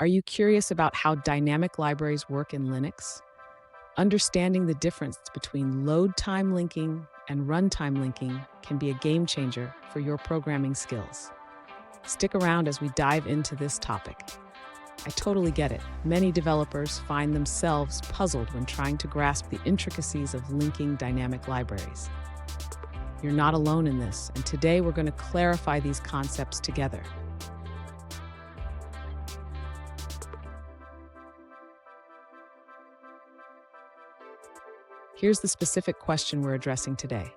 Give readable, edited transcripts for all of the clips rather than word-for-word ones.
Are you curious about how dynamic libraries work in Linux? Understanding the difference between load time linking and runtime linking can be a game changer for your programming skills. Stick around as we dive into this topic. I totally get it. Many developers find themselves puzzled when trying to grasp the intricacies of linking dynamic libraries. You're not alone in this, and today we're going to clarify these concepts together. Here's the specific question we're addressing today.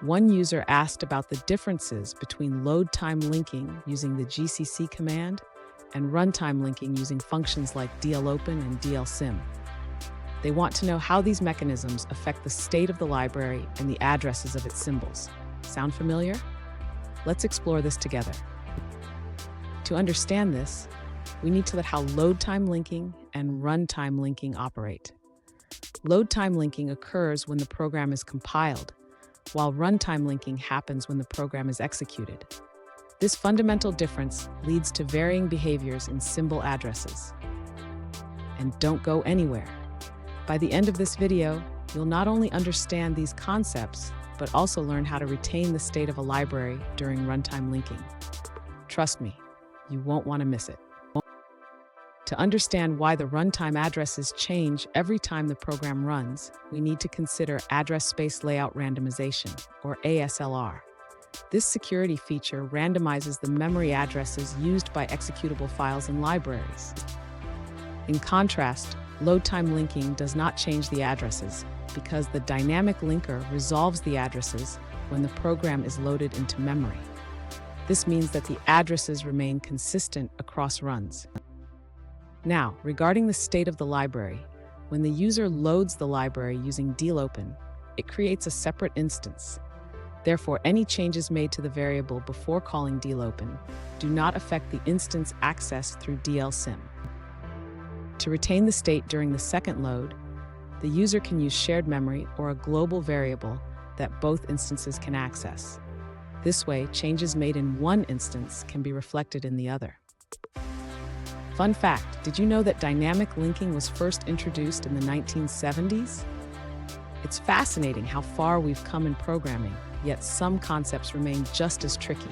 One user asked about the differences between load time linking using the GCC command and runtime linking using functions like dlopen and dlsim. They want to know how these mechanisms affect the state of the library and the addresses of its symbols. Sound familiar? Let's explore this together. To understand this, we need to look at how load time linking and runtime linking operate. Load time linking occurs when the program is compiled, while runtime linking happens when the program is executed. This fundamental difference leads to varying behaviors in symbol addresses. And don't go anywhere. By the end of this video, you'll not only understand these concepts, but also learn how to retain the state of a library during runtime linking. Trust me, you won't want to miss it. To understand why the runtime addresses change every time the program runs, we need to consider address space layout randomization, or ASLR. This security feature randomizes the memory addresses used by executable files and libraries. In contrast, load time linking does not change the addresses because the dynamic linker resolves the addresses when the program is loaded into memory. This means that the addresses remain consistent across runs. Now, regarding the state of the library, when the user loads the library using dlopen, it creates a separate instance. Therefore, any changes made to the variable before calling dlopen do not affect the instance accessed through dlsim. To retain the state during the second load, the user can use shared memory or a global variable that both instances can access. This way, changes made in one instance can be reflected in the other. Fun fact, did you know that dynamic linking was first introduced in the 1970s? It's fascinating how far we've come in programming, yet some concepts remain just as tricky.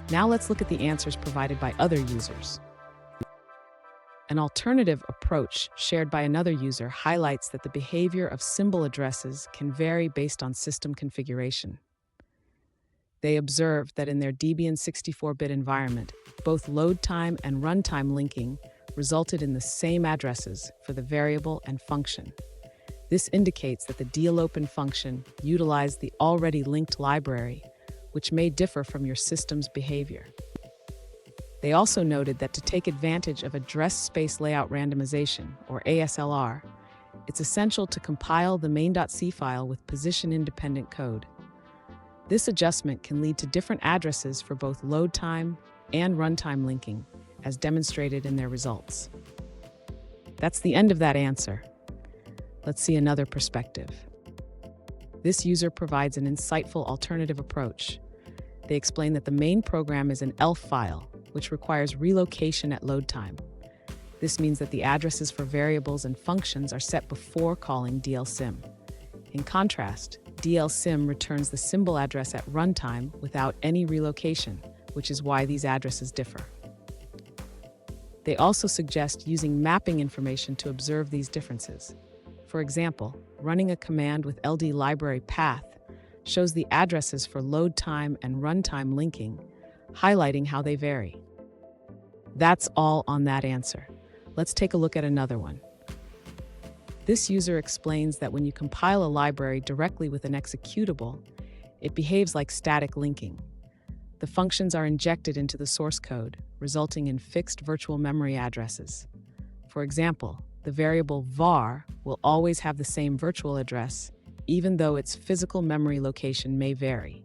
Now let's look at the answers provided by other users. An alternative approach shared by another user highlights that the behavior of symbol addresses can vary based on system configuration. They observed that in their Debian 64-bit environment, both load time and runtime linking resulted in the same addresses for the variable and function. This indicates that the dlopen function utilized the already linked library, which may differ from your system's behavior. They also noted that to take advantage of address space layout randomization, or ASLR, it's essential to compile the main.c file with position-independent code. This adjustment can lead to different addresses for both load time and runtime linking, as demonstrated in their results. That's the end of that answer. Let's see another perspective. This user provides an insightful alternative approach. They explain that the main program is an ELF file, which requires relocation at load time. This means that the addresses for variables and functions are set before calling dlsim. In contrast, dlsim returns the symbol address at runtime without any relocation, which is why these addresses differ. They also suggest using mapping information to observe these differences. For example, running a command with ld library path shows the addresses for load time and runtime linking, highlighting how they vary. That's all on that answer. Let's take a look at another one. This user explains that when you compile a library directly with an executable, it behaves like static linking. The functions are injected into the source code, resulting in fixed virtual memory addresses. For example, the variable var will always have the same virtual address, even though its physical memory location may vary.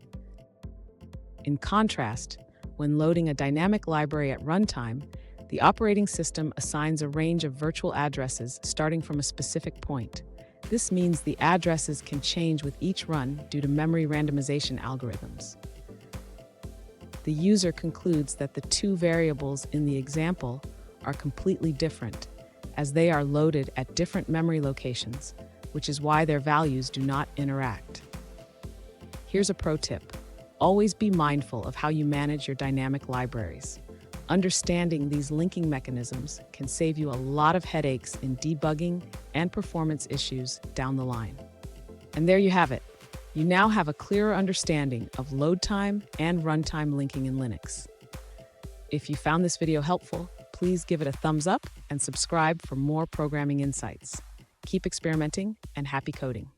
In contrast, when loading a dynamic library at runtime, the operating system assigns a range of virtual addresses starting from a specific point. This means the addresses can change with each run due to memory randomization algorithms. The user concludes that the two variables in the example are completely different, as they are loaded at different memory locations, which is why their values do not interact. Here's a pro tip. Always be mindful of how you manage your dynamic libraries. Understanding these linking mechanisms can save you a lot of headaches in debugging and performance issues down the line. And there you have it. You now have a clearer understanding of load time and runtime linking in Linux. If you found this video helpful, please give it a thumbs up and subscribe for more programming insights. Keep experimenting and happy coding.